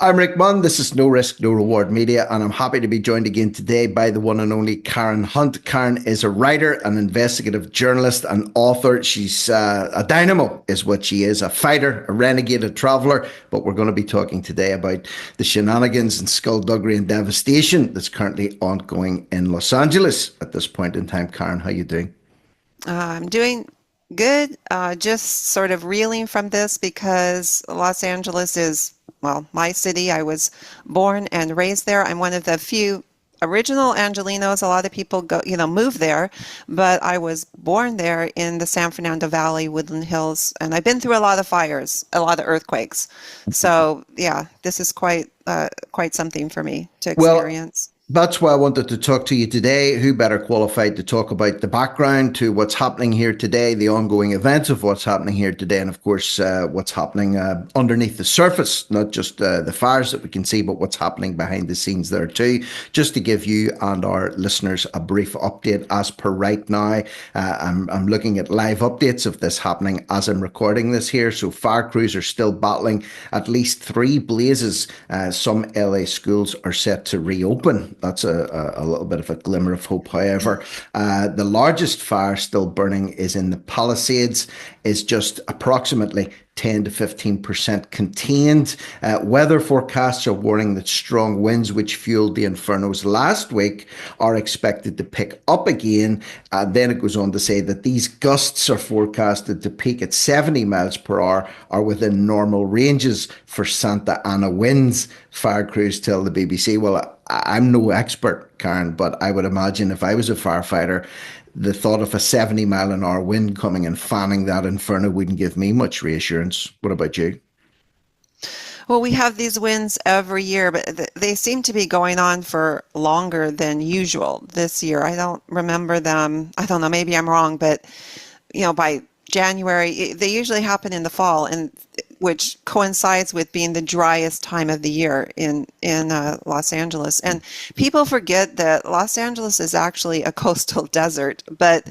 I'm Rick Munn. This is No Risk, No Reward Media, and I'm happy to be joined again today by the one and only Karen Hunt. Karen is a writer, an investigative journalist, and author. She's a dynamo, is what she is, a fighter, a renegade, a traveller. But we're going to be talking today about the shenanigans and skullduggery and devastation that's currently ongoing in Los Angeles at this point in time. Karen, how are you doing? I'm doing good. Just sort of reeling from this because Los Angeles is, well, my city. I was born and raised there. I'm one of the few original Angelinos. A lot of people move there, but I was born there in the San Fernando Valley, Woodland Hills, and I've been through a lot of fires, a lot of earthquakes. So yeah, this is quite something for me to Well, experience. that's why I wanted to talk to you today. Who better qualified to talk about the background to what's happening here today, the ongoing events of what's happening here today, and of course, what's happening underneath the surface, not just the fires that we can see, but what's happening behind the scenes there too. Just to give you and our listeners a brief update as per right now, I'm looking at live updates of this happening as I'm recording this here. So fire crews are still battling at least three blazes. Some LA schools are set to reopen. That's a little bit of a glimmer of hope. However, the largest fire still burning is in the Palisades, is just approximately 10 to 15% contained. Weather forecasts are warning that strong winds, which fueled the infernos last week, are expected to pick up again. Then it goes on to say that these gusts are forecasted to peak at 70 miles per hour, are within normal ranges for Santa Ana winds. Fire crews tell the BBC. Well, I'm no expert, Karen, but I would imagine if I was a firefighter, the thought of a 70-mile-an-hour wind coming and fanning that inferno wouldn't give me much reassurance. What about you? Well, we have these winds every year, but they seem to be going on for longer than usual this year. I don't remember them. I don't know, maybe I'm wrong, but by January, they usually happen in the fall, and which coincides with being the driest time of the year in Los Angeles. And people forget that Los Angeles is actually a coastal desert, but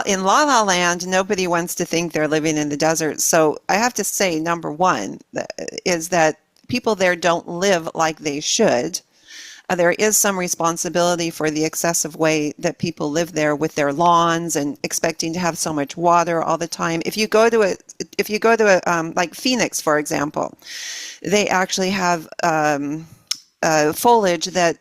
in La La Land, nobody wants to think they're living in the desert. So I have to say, number one is that people there don't live like they should. There is some responsibility for the excessive way that people live there with their lawns and expecting to have so much water all the time. If you go to like Phoenix, for example, they actually have foliage that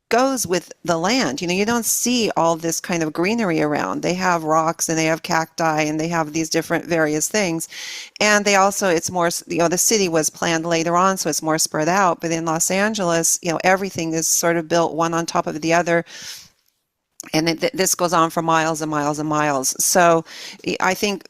goes with the land. You don't see all this kind of greenery around. They have rocks and they have cacti and they have these different various things. And they also, it's more, the city was planned later on, so it's more spread out. But in Los Angeles, everything is sort of built one on top of the other. And this goes on for miles and miles and miles. So I think,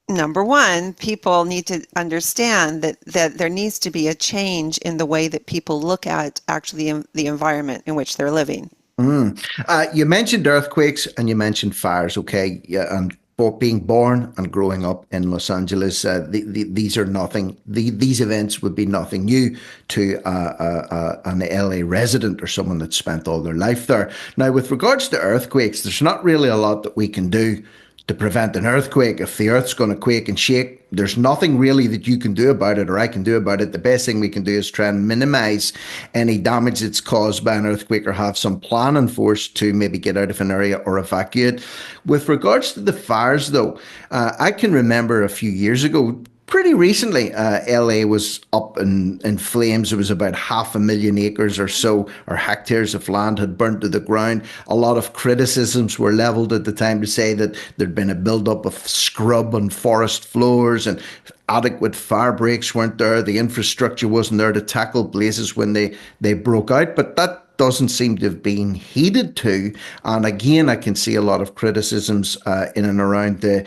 number one, people need to understand that there needs to be a change in the way that people look at actually the environment in which they're living. You mentioned earthquakes and you mentioned fires, okay? Yeah, and being born and growing up in Los Angeles, these are nothing. These events would be nothing new to an LA resident or someone that spent all their life there. Now, with regards to earthquakes, there's not really a lot that we can do to prevent an earthquake. If the earth's going to quake and shake, there's nothing really that you can do about it or I can do about it. The best thing we can do is try and minimize any damage that's caused by an earthquake or have some plan in force to maybe get out of an area or evacuate. With regards to the fires, though, I can remember a few years ago, pretty recently, LA was up in flames. It was about 500,000 acres or so, or hectares of land had burnt to the ground. A lot of criticisms were leveled at the time to say that there'd been a buildup of scrub on forest floors and adequate fire breaks weren't there. The infrastructure wasn't there to tackle blazes when they broke out. But that doesn't seem to have been heeded to. And again, I can see a lot of criticisms in and around the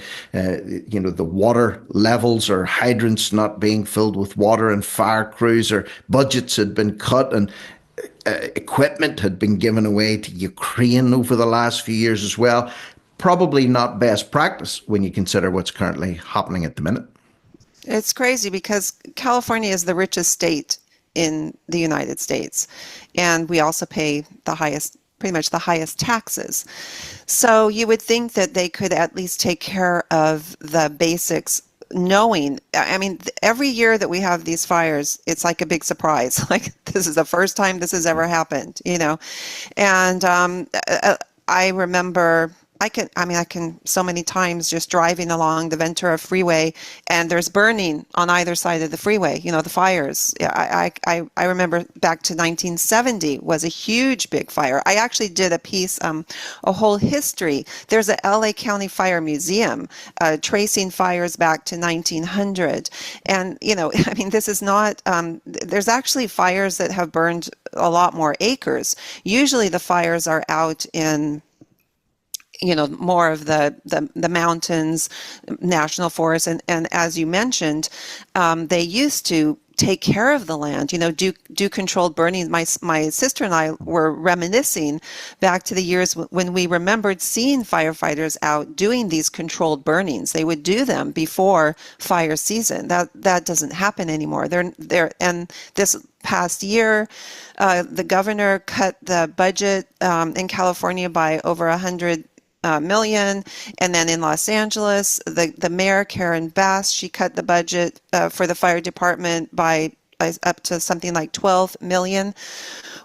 water levels or hydrants not being filled with water, and fire crews or budgets had been cut, and equipment had been given away to Ukraine over the last few years as well. Probably not best practice when you consider what's currently happening at the minute. It's crazy because California is the richest state in the United States, and we also pay pretty much the highest taxes. So you would think that they could at least take care of the basics knowing, I mean, every year that we have these fires, it's like a big surprise. Like this is the first time this has ever happened, you know. And I remember I can so many times just driving along the Ventura Freeway, and there's burning on either side of the freeway, you know, the fires. Yeah, I remember back to 1970 was a huge big fire. I actually did a piece, a whole history. There's a LA County Fire Museum tracing fires back to 1900. And, you know, I mean, this is not, there's actually fires that have burned a lot more acres. Usually the fires are out in, you know, more of the mountains, national forests, and as you mentioned, they used to take care of the land, you know, do controlled burning. My sister and I were reminiscing back to the years when we remembered seeing firefighters out doing these controlled burnings. They would do them before fire season. That doesn't happen anymore. And this past year, the governor cut the budget in California by over 100 million. And then in Los Angeles, the mayor, Karen Bass, she cut the budget for the fire department by up to something like 12 million,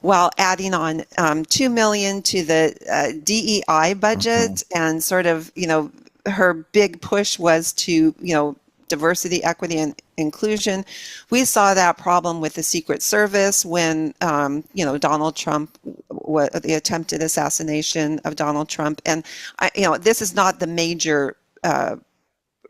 while adding on 2 million to the DEI budget. And sort of, you know, her big push was to, you know, diversity, equity, and inclusion. We saw that problem with the Secret Service when, you know, Donald Trump, the attempted assassination of Donald Trump. And, you know, this is not the major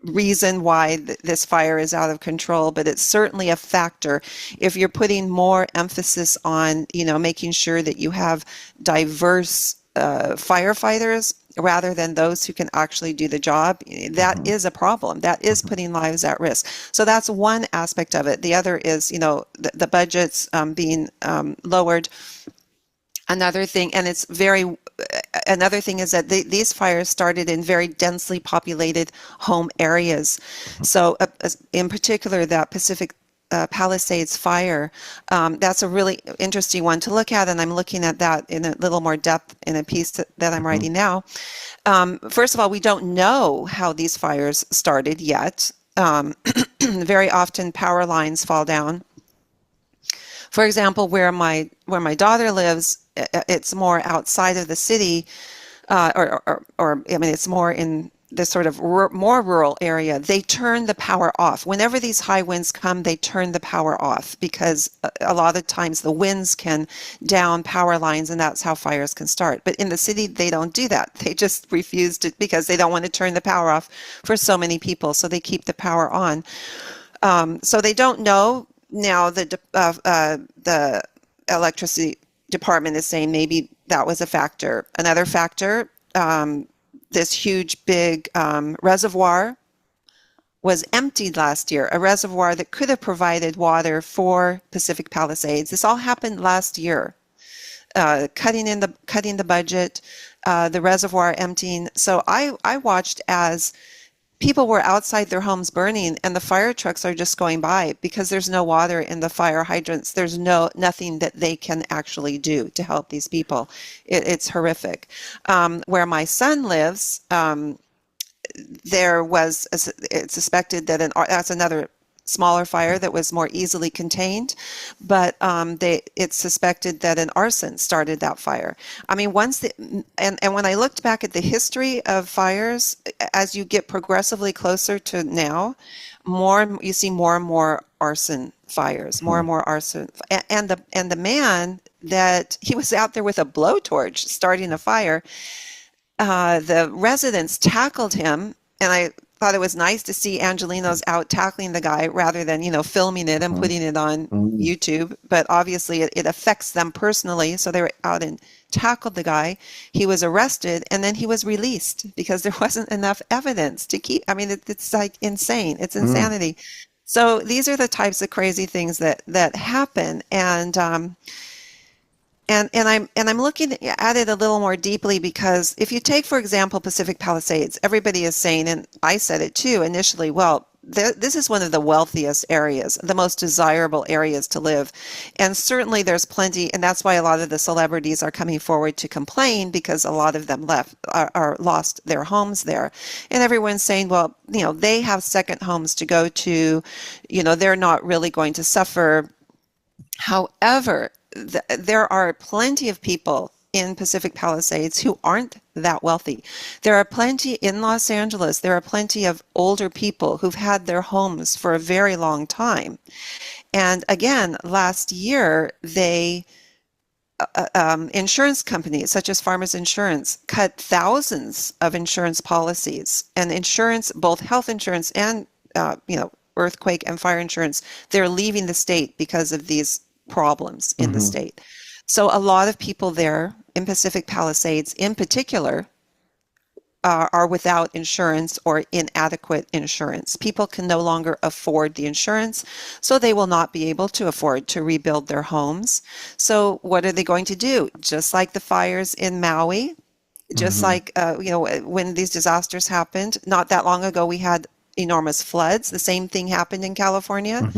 reason why this fire is out of control, but it's certainly a factor. If you're putting more emphasis on, you know, making sure that you have diverse firefighters rather than those who can actually do the job, that is a problem. That is putting lives at risk. So that's one aspect of it. The other is, you know, the budgets being lowered. Another thing, and it's another thing is that these fires started in very densely populated home areas. So in particular, that Pacific Palisades fire, that's a really interesting one to look at, and I'm looking at that in a little more depth in a piece that I'm writing now. First of all, we don't know how these fires started yet. Very often power lines fall down. For example, where my daughter lives, it's more outside of the city, or I mean, it's more in this sort of more rural area. They turn the power off. Whenever these high winds come, they turn the power off because a lot of times the winds can down power lines, and that's how fires can start. But in the city, they don't do that. They just refuse to, because they don't want to turn the power off for so many people. So they keep the power on. So they don't know. Now the electricity department is saying maybe that was a factor. Another factor, this huge big reservoir was emptied last year, a reservoir that could have provided water for Pacific Palisades. This all happened last year. Cutting the budget, the reservoir emptying. So I watched as people were outside their homes burning, and the fire trucks are just going by because there's no water in the fire hydrants. There's nothing that they can actually do to help these people. It's horrific. Where my son lives, there was it's suspected that that's another smaller fire that was more easily contained, but it's suspected that an arson started that fire. I mean, and when I looked back at the history of fires, as you get progressively closer to now, you see more and more arson fires, more and more arson, and the man that he was out there with a blowtorch starting a fire. The residents tackled him, and I thought it was nice to see Angelinos out tackling the guy rather than, you know, filming it and putting it on YouTube. But obviously it affects them personally. So they were out and tackled the guy. He was arrested, and then he was released because there wasn't enough evidence to keep. I mean, it's like insane. It's insanity. So these are the types of crazy things that happen. And I'm looking at it a little more deeply, because if you take, for example, Pacific Palisades, everybody is saying, and I said it too initially, well, this is one of the wealthiest areas, the most desirable areas to live. And certainly there's plenty, and that's why a lot of the celebrities are coming forward to complain, because a lot of them are lost their homes there. And everyone's saying, well, they have second homes to go to, they're not really going to suffer. However, there are plenty of people in Pacific Palisades who aren't that wealthy. There are plenty in Los Angeles. There are plenty of older people who've had their homes for a very long time. And again, last year, insurance companies such as Farmers Insurance cut thousands of insurance policies, and insurance, both health insurance and, earthquake and fire insurance, they're leaving the state because of these problems in the state. So a lot of people there in Pacific Palisades in particular are without insurance or inadequate insurance. People can no longer afford the insurance, so they will not be able to afford to rebuild their homes. So what are they going to do? Just like the fires in Maui, just like when these disasters happened, not that long ago, we had enormous floods. The same thing happened in California.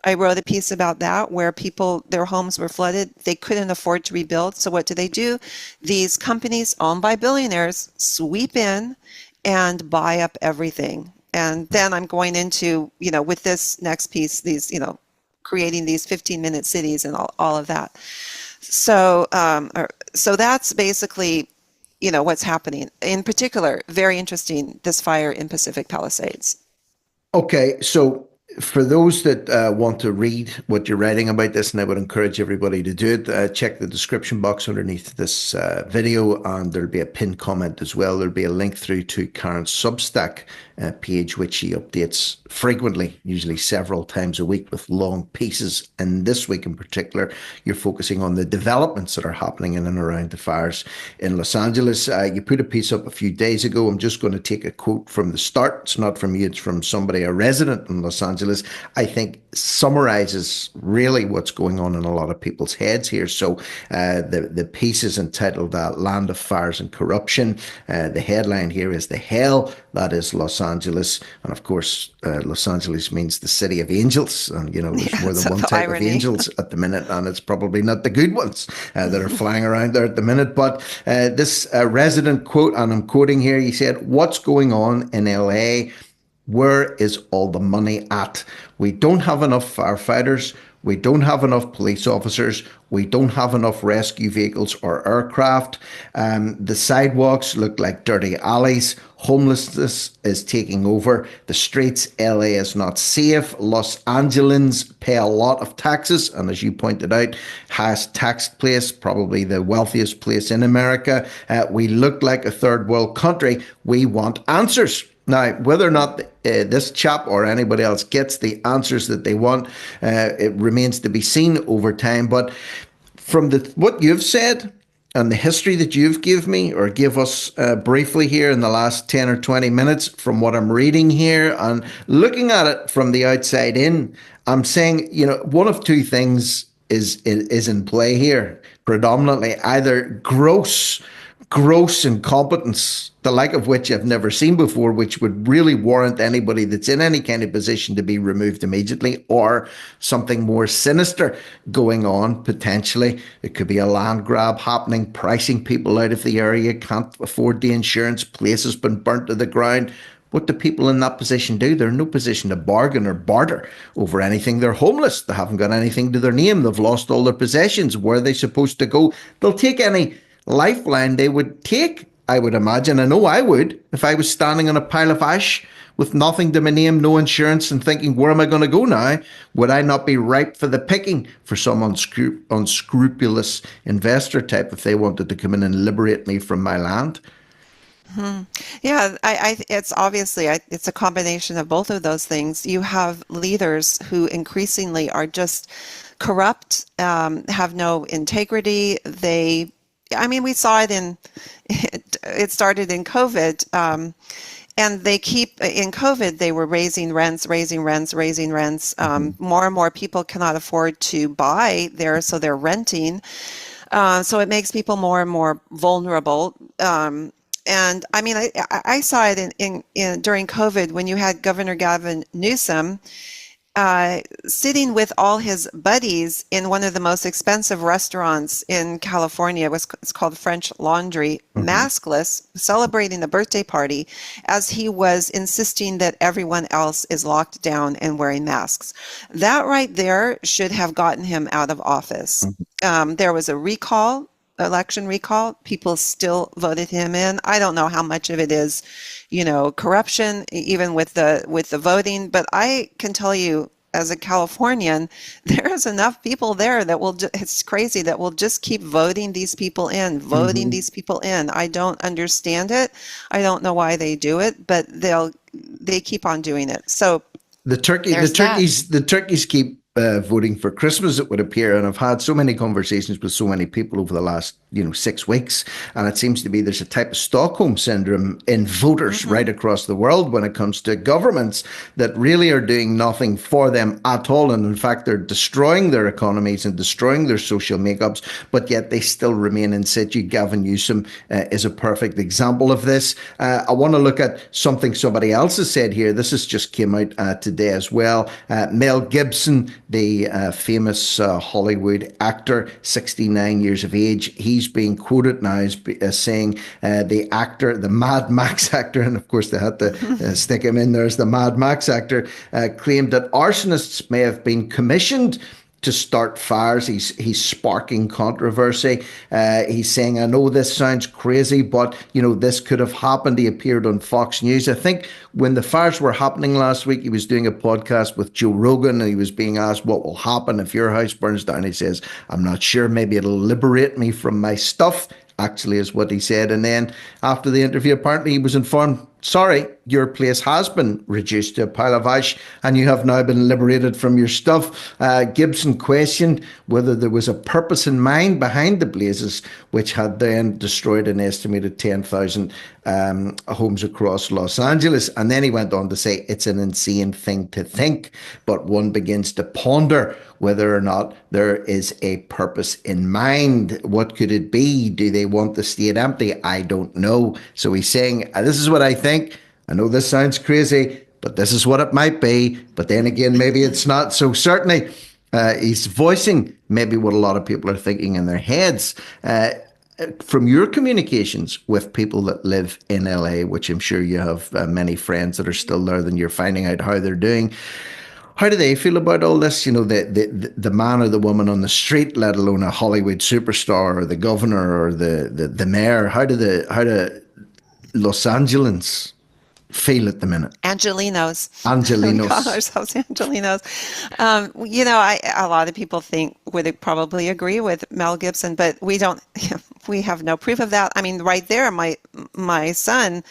I wrote a piece about that, where people, their homes were flooded. They couldn't afford to rebuild. So what do? These companies owned by billionaires sweep in and buy up everything. And then I'm going into, with this next piece, these, creating these 15-minute cities and all of that. So, so that's basically, what's happening. In particular, very interesting, this fire in Pacific Palisades. Okay, so for those that want to read what you're writing about this, and I would encourage everybody to do it, check the description box underneath this video, and there'll be a pinned comment as well. There'll be a link through to Karen's Substack page, which she updates frequently, usually several times a week, with long pieces. And this week in particular, you're focusing on the developments that are happening in and around the fires in Los Angeles. You put a piece up a few days ago. I'm just going to take a quote from the start. It's not from you, it's from somebody, a resident in Los Angeles. I think summarizes really what's going on in a lot of people's heads here. So the piece is entitled Land of Fires and Corruption. The headline here is "The Hell That Is Los Angeles." And of course, Los Angeles means the city of angels. And, there's more than one type of angels at the minute, and it's probably not the good ones that are flying around there at the minute. But this resident quote, and I'm quoting here, he said, "What's going on in LA? Where is all the money at? We don't have enough firefighters. We don't have enough police officers. We don't have enough rescue vehicles or aircraft. The sidewalks look like dirty alleys. Homelessness is taking over the streets. LA is not safe. Los Angeles pay a lot of taxes. And as you pointed out, highest taxed place, probably the wealthiest place in America. We look like a third world country. We want answers." Now, whether or not this chap or anybody else gets the answers that they want, it remains to be seen over time. But from what you've said and the history that you've give me or give us briefly here in the last 10 or 20 minutes, from what I'm reading here and looking at it from the outside in, I'm saying, one of two things is in play here, predominantly either gross incompetence, the like of which I've never seen before, which would really warrant anybody that's in any kind of position to be removed immediately, or something more sinister going on potentially. It could be a land grab happening, pricing people out of the area, can't afford the insurance, place has been burnt to the ground. What do people in that position do? They're in no position to bargain or barter over anything. They're homeless. They haven't got anything to their name. They've lost all their possessions. Where are they supposed to go? They'll take any lifeline they would take, I would imagine. I know I would, if I was standing on a pile of ash with nothing to my name, no insurance, and thinking, where am I going to go now? Would I not be ripe for the picking for some unscrupulous investor type if they wanted to come in and liberate me from my land? Yeah, it's obviously, it's a combination of both of those things. You have leaders who increasingly are just corrupt, have no integrity. We saw it it started in COVID, and in COVID, they were raising rents. More and more people cannot afford to buy there, so they're renting. So it makes people more and more vulnerable. And I mean, I saw it in during COVID when you had Governor Gavin Newsome sitting with all his buddies in one of the most expensive restaurants in California. It's called French Laundry, Mhm. maskless, celebrating the birthday party as he was insisting that everyone else is locked down and wearing masks. That right there should have gotten him out of office. Mhm. There was a recall. Election recall, people still voted him in. I don't know how much of it is, corruption, even with the voting, but I can tell you as a Californian, there's enough people there that it's crazy, that will just keep voting these people in, voting Mhm. these people in. I don't understand it. I don't know why they do it, but they keep on doing it. So there's that. The turkeys keep voting for Christmas. It would appear, and I've had so many conversations with so many people over the last 6 weeks, and it seems to be there's a type of Stockholm syndrome in voters Hmm. right across the world when it comes to governments that really are doing nothing for them at all, and in fact they're destroying their economies and destroying their social makeups, but yet they still remain in situ. Gavin Newsom is a perfect example of this. I want to look at something somebody else has said here. This has just came out today as well. Mel Gibson, the famous Hollywood actor, 69 years of age, he's being quoted now as saying the actor, the Mad Max actor, and of course they had to stick him in there as the Mad Max actor, claimed that arsonists may have been commissioned to start fires. He's sparking controversy. He's saying, "I know this sounds crazy, but this could have happened." He appeared on Fox News. I think when the fires were happening last week, he was doing a podcast with Joe Rogan, and he was being asked what will happen if your house burns down. He says, "I'm not sure. Maybe it'll liberate me from my stuff." Actually, is what he said. And then after the interview, apparently he was informed, "Sorry, your place has been reduced to a pile of ash and you have now been liberated from your stuff." Gibson questioned whether there was a purpose in mind behind the blazes, which had then destroyed an estimated 10,000 homes across Los Angeles. And then he went on to say, "It's an insane thing to think, but one begins to ponder whether or not there is a purpose in mind. What could it be? Do they want the state empty? I don't know." So he's saying, "This is what I think. I know this sounds crazy, but this is what it might be. But then again, maybe it's not." So certainly he's voicing maybe what a lot of people are thinking in their heads. From your communications with people that live in LA, which I'm sure you have many friends that are still there, then you're finding out how they're doing. How do they feel about all this? The man or the woman on the street, let alone a Hollywood superstar or the governor or the mayor. How do Los Angeles feel at the minute? Angelinos. We call Angelinos. ourselves Angelinos. A lot of people would probably agree with Mel Gibson, but we don't, we have no proof of that. I mean, right there, my son,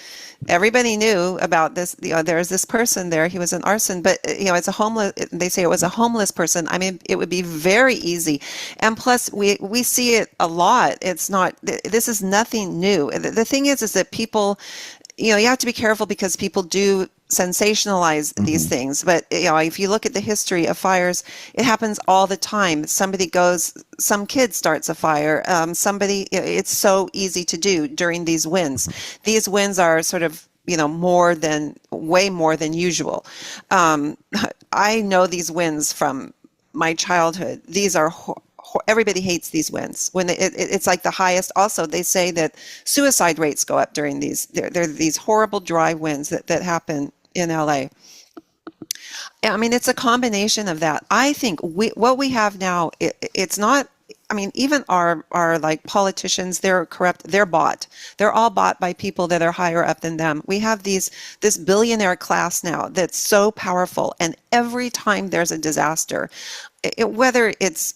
everybody knew about this. There's this person there. He was an arson, but it's a homeless. They say it was a homeless person. I mean, it would be very easy, and plus, we see it a lot. It's not. This is nothing new. The thing is that people, you have to be careful because people do sensationalize these Mm-hmm. things. But if you look at the history of fires, it happens all the time. Some kid starts a fire. It's so easy to do during these winds. These winds are sort of way more than usual. Um, I know these winds from my childhood. These are everybody hates these winds when it's like the highest. Also, they say that suicide rates go up during these. There are these horrible dry winds that happen in LA. I mean, it's a combination of that. I think what we have now, it's not. I mean, even our like politicians, they're corrupt. They're bought. They're all bought by people that are higher up than them. We have this billionaire class now that's so powerful, and every time there's a disaster, whether it's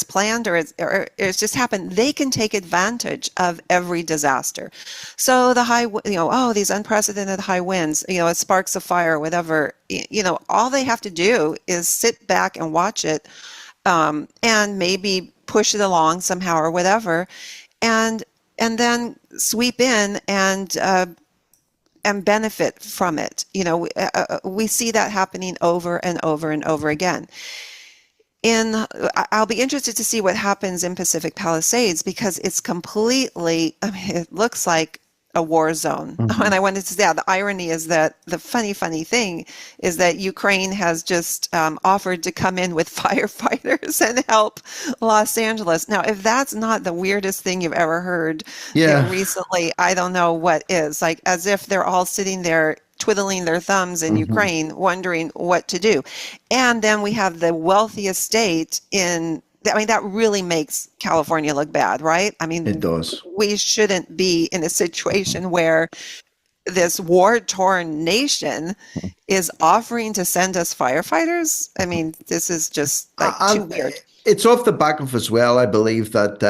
planned or it's just happened, they can take advantage of every disaster. So these unprecedented high winds, it sparks a fire, whatever. All they have to do is sit back and watch it, and maybe push it along somehow or whatever, and then sweep in and benefit from it. We see that happening over and over and over again. I'll be interested to see what happens in Pacific Palisades because it's completely, I mean, it looks like a war zone. And I wanted to say, yeah, the irony is that the funny thing is that Ukraine has just offered to come in with firefighters and help Los Angeles. Now, if that's not the weirdest thing you've ever heard, Yeah. recently, I don't know what is. Like, as if they're all sitting there twiddling their thumbs in Hmm. Ukraine, wondering what to do. And then we have the wealthiest state in, I mean, that really makes California look bad, right? I It mean, does. we shouldn't be in a situation where this war-torn nation is offering to send us firefighters. I mean, this is just like too And weird. it's off the back of as well, I believe, that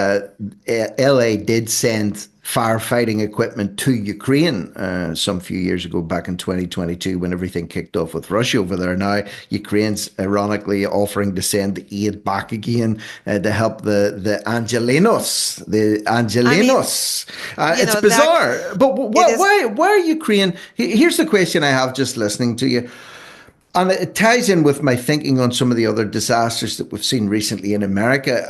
LA did send firefighting equipment to Ukraine some few years ago, back in 2022, when everything kicked off with Russia over there. Now, Ukraine's ironically offering to send aid back again to help the Angelinos. The I mean, Angelinos. It's that bizarre. But it is. why are Ukraine? Here's the question I have just listening to you. And it ties in with my thinking on some of the other disasters that we've seen recently in America.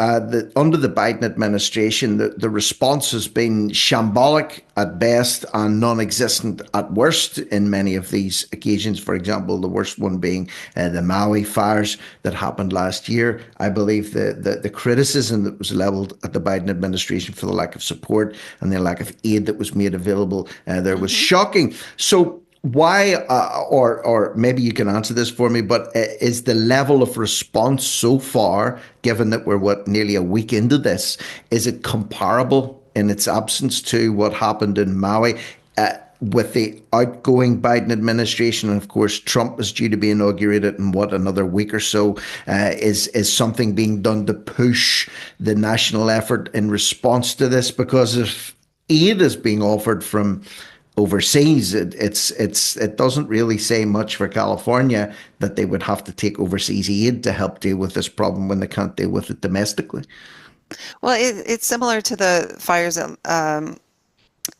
Under the Biden administration, the response has been shambolic at best and non-existent at worst in many of these occasions. For example, the worst one being the Maui fires that happened last year. I believe the criticism that was leveled at the Biden administration for the lack of support and the lack of aid that was made available there was Mhm. shocking. So why, or maybe you can answer this for me, but is the level of response so far, given that we're nearly a week into this, is it comparable in its absence to what happened in Maui? With the outgoing Biden administration, and of course Trump is due to be inaugurated in another week or so, is something being done to push the national effort in response to this? Because if aid is being offered from overseas, it doesn't really say much for California that they would have to take overseas aid to help deal with this problem when they can't deal with it domestically. Well, it's similar to the fires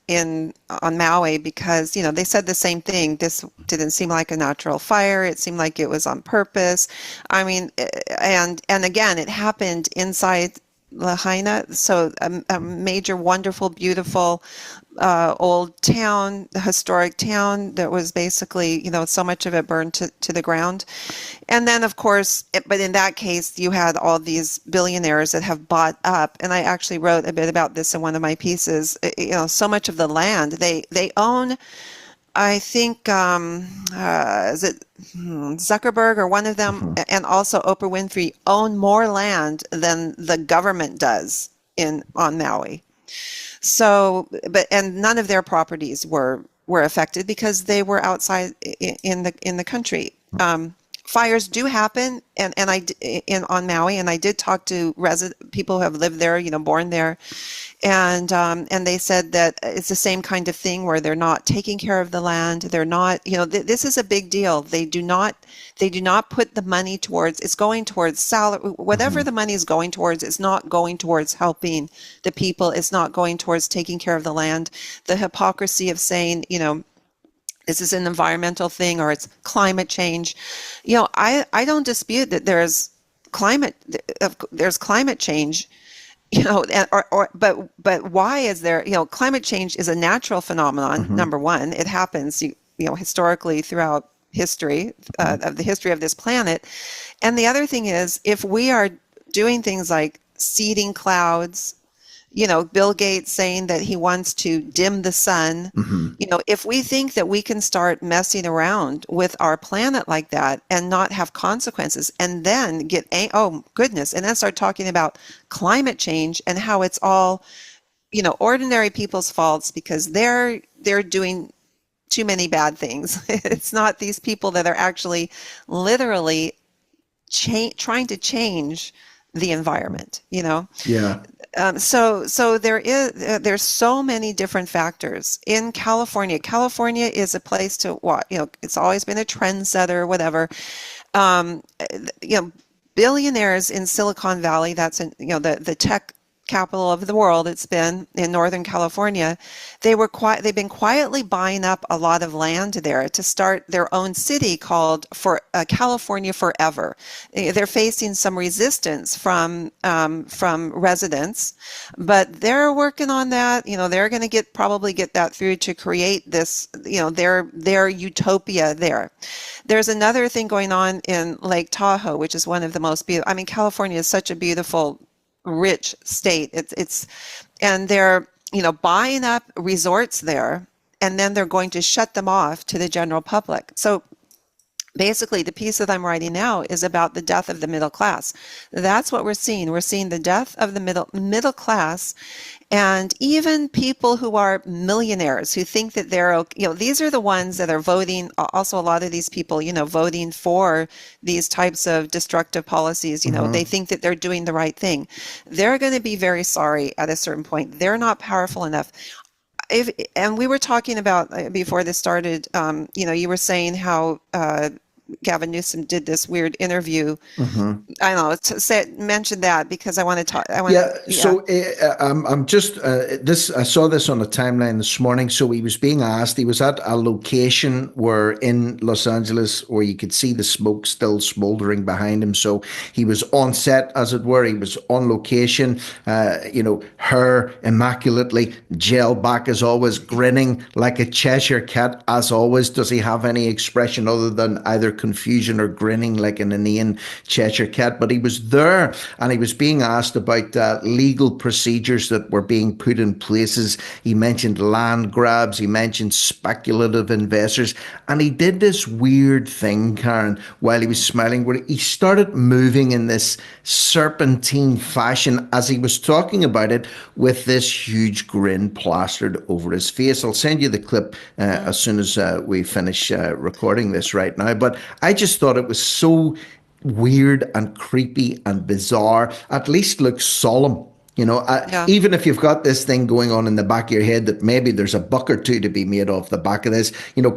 in on Maui because, they said the same thing. This didn't seem like a natural fire. It seemed like it was on purpose. I mean, and again, it happened inside Lahaina, so a major, wonderful, beautiful old town, historic town that was basically, so much of it burned to the ground. And then, of course, but in that case, you had all these billionaires that have bought up, and I actually wrote a bit about this in one of my pieces. So much of the land they own. I think is it Zuckerberg or one of them, Mhm. and also Oprah Winfrey own more land than the government does in on Maui. So, and none of their properties were affected because they were outside in the country. Fires do happen, and in on Maui, and I did talk to people who have lived there, born there, and they said that it's the same kind of thing where they're not taking care of the land. They're not, this is a big deal. They do not put the money towards. It's going towards salary. Whatever Mhm. the money is going towards, it's not going towards helping the people. It's not going towards taking care of the land. The hypocrisy of saying, this is an environmental thing or it's climate change. I don't dispute that climate there's climate change, but why is there, climate change is a natural phenomenon. Mhm. Number one, it happens, historically throughout history, Mhm. of the history of this planet. And the other thing is, if we are doing things like seeding clouds, Bill Gates saying that he wants to dim the sun. Mhm. If we think that we can start messing around with our planet like that and not have consequences, and then oh goodness, and then start talking about climate change and how it's all, ordinary people's faults because they're doing too many bad things. It's not these people that are actually literally trying to change the environment. Yeah. So there's so many different factors in California. California is a place to what, it's always been a trendsetter, whatever. Um, you know, Billionaires in Silicon Valley, that's in, the tech capital of the world. It's been in Northern California. They've been quietly buying up a lot of land there to start their own city called California Forever. They're facing some resistance from residents, but they're working on that. They're going to probably get that through to create this, their utopia there. There's another thing going on in Lake Tahoe, which is one of the most beautiful. I mean, California is such a beautiful, rich state. And they're, buying up resorts there, and then they're going to shut them off to the general public. So basically, the piece that I'm writing now is about the death of the middle class. That's what we're seeing. We're seeing the death of the middle class, and even people who are millionaires who think that they're, these are the ones that are voting. Also, a lot of these people, voting for these types of destructive policies. They think that they're doing the right thing. They're going to be very sorry at a certain point. They're not powerful enough. And we were talking about before this started, you were saying how Gavin Newsome did this weird interview. I don't know, mention that because I want to talk. So I'm just this. I saw this on the timeline this morning. So he was being asked. He was at a location where in Los Angeles where you could see the smoke still smoldering behind him. So he was on set, as it were. He was on location. Hair immaculately, gel back as always, grinning like a Cheshire cat as always. Does he have any expression other than either confusion or grinning like an inane Cheshire cat? But he was there and he was being asked about legal procedures that were being put in places. He mentioned land grabs, he mentioned speculative investors, and he did this weird thing, Karen, while he was smiling, where he started moving in this serpentine fashion as he was talking about it with this huge grin plastered over his face. I'll send you the clip as soon as we finish recording this right now. But I just thought it was so weird and creepy and bizarre, at least looks solemn. Even if you've got this thing going on in the back of your head that maybe there's a buck or two to be made off the back of this,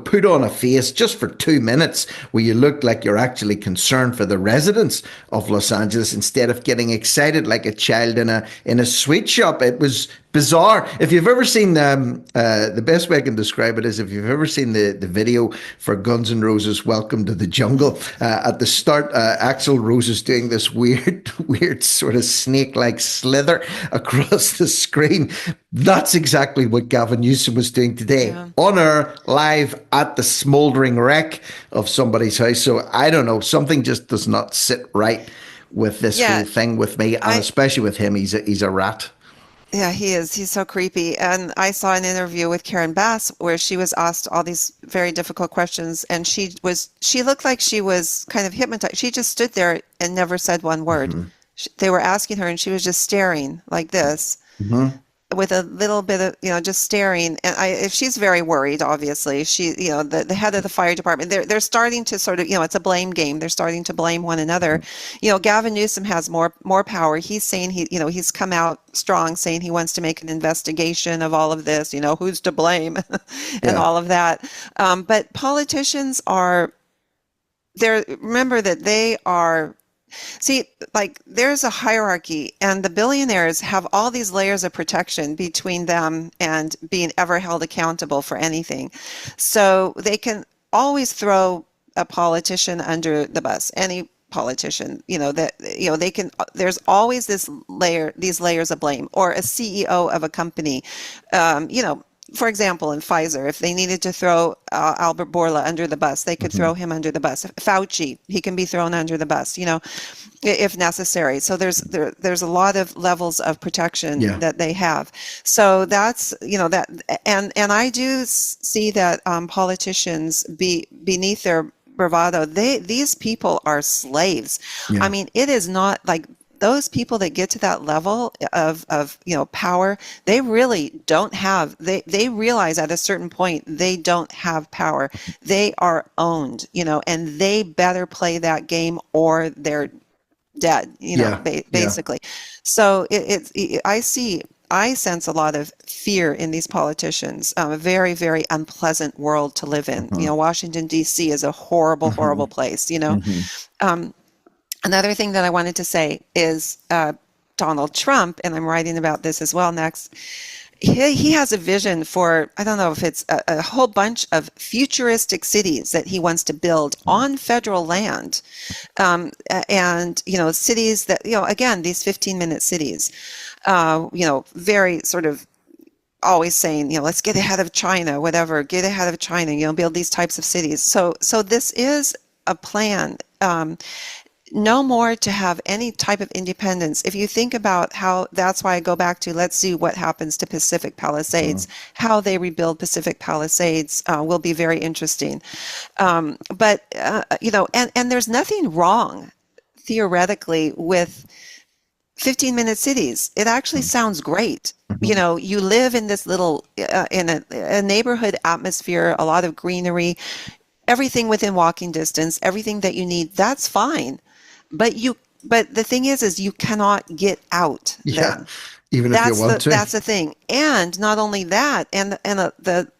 put on a face just for 2 minutes where you look like you're actually concerned for the residents of Los Angeles instead of getting excited like a child in a sweet shop. It was bizarre. If you've ever seen the best way I can describe it is if you've ever seen the video for Guns N' Roses' Welcome to the Jungle, at the start, Axl Rose is doing this weird sort of snake-like slither across the screen. That's exactly what Gavin Newsom was doing today on air, live at the smouldering wreck of somebody's house. So I don't know, something just does not sit right with this whole thing with me, and especially with him. He's a rat. Yeah, he is. He's so creepy. And I saw an interview with Karen Bass where she was asked all these very difficult questions, and she looked like she was kind of hypnotized. She just stood there and never said one word. They were asking her and she was just staring like this. With a little bit of, just staring. And if she's very worried, obviously, she, the head of the fire department, they're starting to sort of, it's a blame game. They're starting to blame one another. Gavin Newsom has more power. He's saying he's come out strong saying he wants to make an investigation of all of this, who's to blame and all of that. But politicians remember that they are, see, like there's a hierarchy, and the billionaires have all these layers of protection between them and being ever held accountable for anything. So they can always throw a politician under the bus, any politician, they can, there's always these layers of blame, or a CEO of a company, for example, in Pfizer, if they needed to throw Albert Bourla under the bus, they could throw him under the bus. Fauci, he can be thrown under the bus, if necessary. So there's a lot of levels of protection that they have. So that's, that, and I do see that politicians beneath their bravado, these people are slaves. I mean, it is not like those people that get to that level of power, they really don't have, they realize at a certain point they don't have power. They are owned, and they better play that game or they're dead, basically. So I sense a lot of fear in these politicians, a very, very unpleasant world to live in. Washington, D.C. is a horrible, horrible place, Another thing that I wanted to say is Donald Trump, and I'm writing about this as well next, he has a vision for, I don't know if it's a whole bunch of futuristic cities that he wants to build on federal land. And, cities that, again, these 15-minute cities, very sort of always saying, let's get ahead of China, whatever, get ahead of China, build these types of cities. So this is a plan. No more to have any type of independence. If you think about how, that's why I go back to, let's see what happens to Pacific Palisades, how they rebuild Pacific Palisades will be very interesting. But there's nothing wrong theoretically with 15-minute cities. It actually sounds great. You live in this little, in a neighborhood atmosphere, a lot of greenery, everything within walking distance, everything that you need, that's fine. But the thing is you cannot get out Yeah, then. even if you want to. That's the thing. And not only that, and the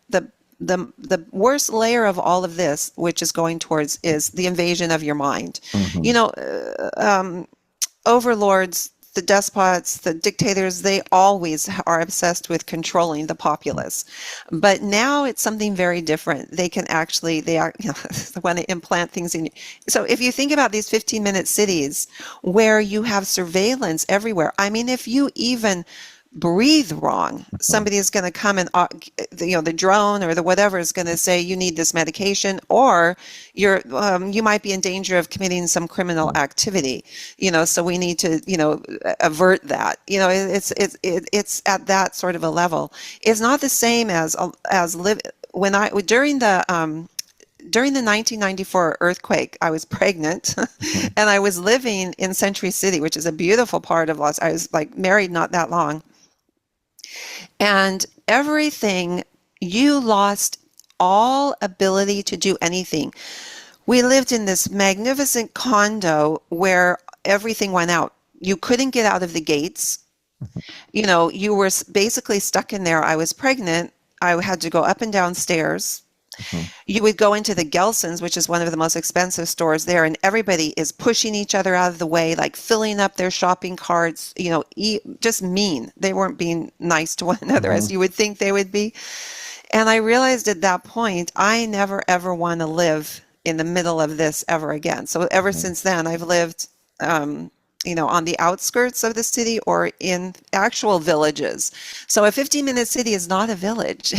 worst layer of all of this, which is going towards, is the invasion of your mind. Overlords, the despots, the dictators, they always are obsessed with controlling the populace. But now it's something very different. They can actually, they want to implant things in you. So if you think about these 15-minute cities where you have surveillance everywhere, I mean, if you even breathe wrong, somebody is going to come and the drone or the whatever is going to say you need this medication, or you might be in danger of committing some criminal activity. So we need to avert that. It's at that sort of a level. It's not the same as live when I during the 1994 earthquake. I was pregnant and I was living in Century City, which is a beautiful part of I was like married not that long. And everything, you lost all ability to do anything. We lived in this magnificent condo where everything went out. You couldn't get out of the gates. You were basically stuck in there. I was pregnant. I had to go up and down stairs. You would go into the Gelson's, which is one of the most expensive stores there, and everybody is pushing each other out of the way, like filling up their shopping carts, just mean. They weren't being nice to one another as you would think they would be. And I realized at that point, I never, ever want to live in the middle of this ever again. So ever since then, I've lived on the outskirts of the city or in actual villages. So a 15-minute city is not a village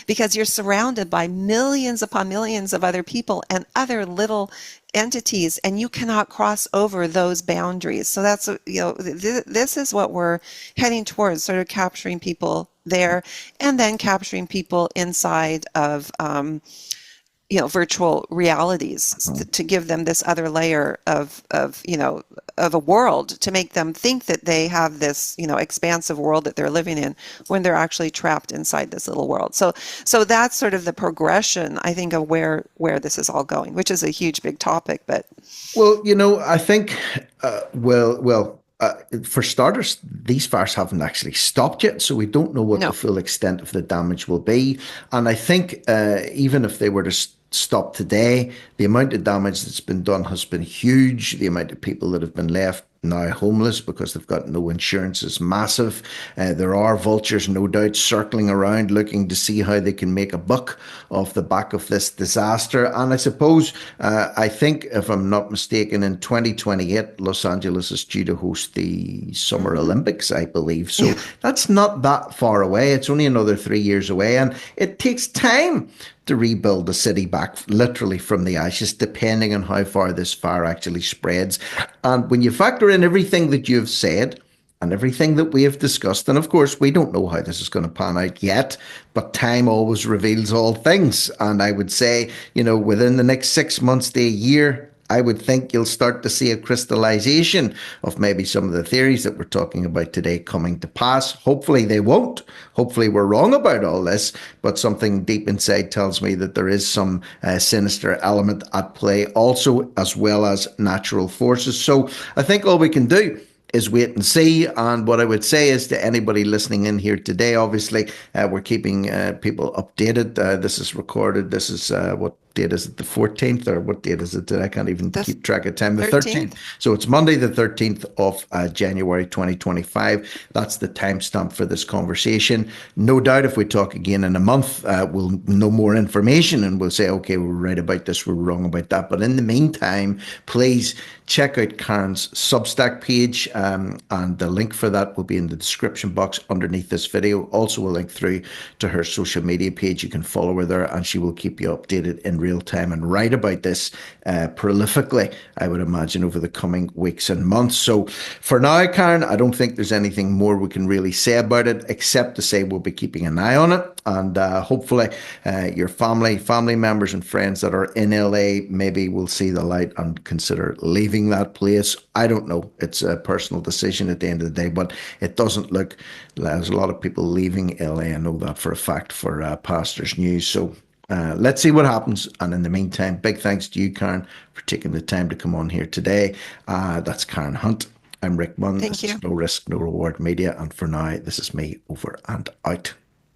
because you're surrounded by millions upon millions of other people and other little entities, and you cannot cross over those boundaries. So that's, this is what we're heading towards, sort of capturing people there and then capturing people inside of virtual realities to give them this other layer of a world, to make them think that they have this, expansive world that they're living in when they're actually trapped inside this little world. So that's sort of the progression, I think, of where this is all going, which is a huge, big topic. But Well, I think, for starters, these fires haven't actually stopped yet, so we don't know what the no. full extent of the damage will be. And I think even if they were to stop today, the amount of damage that's been done has been huge. The amount of people that have been left now homeless because they've got no insurance is massive. There are vultures, no doubt, circling around looking to see how they can make a buck off the back of this disaster. And I suppose, I think, if I'm not mistaken, in 2028, Los Angeles is due to host the Summer Olympics, I believe. So that's not that far away. It's only another 3 years away. And it takes time to rebuild the city back literally from the ashes, depending on how far this fire actually spreads. And when you factor in everything that you've said and everything that we have discussed, and of course, we don't know how this is going to pan out yet, but time always reveals all things. And I would say, within the next 6 months to a year, I would think you'll start to see a crystallization of maybe some of the theories that we're talking about today coming to pass. Hopefully they won't. Hopefully we're wrong about all this, but something deep inside tells me that there is some sinister element at play also, as well as natural forces. So I think all we can do is wait and see. And what I would say is to anybody listening in here today, obviously, we're keeping people updated. This is recorded. This is date is it, the 14th, or what date is it? I can't even The keep track of time. The 13th. 13th. So it's Monday, the 13th of January 2025. That's the timestamp for this conversation. No doubt if we talk again in a month, we'll know more information and we'll say, okay, we're right about this, we're wrong about that. But in the meantime, please check out Karen's Substack page, and the link for that will be in the description box underneath this video. Also, a link through to her social media page. You can follow her there and she will keep you updated in real time and write about this prolifically, I would imagine, over the coming weeks and months. So for now, Karen, I don't think there's anything more we can really say about it, except to say we'll be keeping an eye on it. And hopefully your family members and friends that are in LA maybe will see the light and consider leaving that place. I don't know. It's a personal decision at the end of the day, but it doesn't look, there's a lot of people leaving LA. I know that for a fact for Pastors News. So let's see what happens. And in the meantime, big thanks to you, Karen, for taking the time to come on here today. That's Karen Hunt. I'm Rick Munn. Thank This you. is No Risk, No Reward Media. And for now, this is me over and out.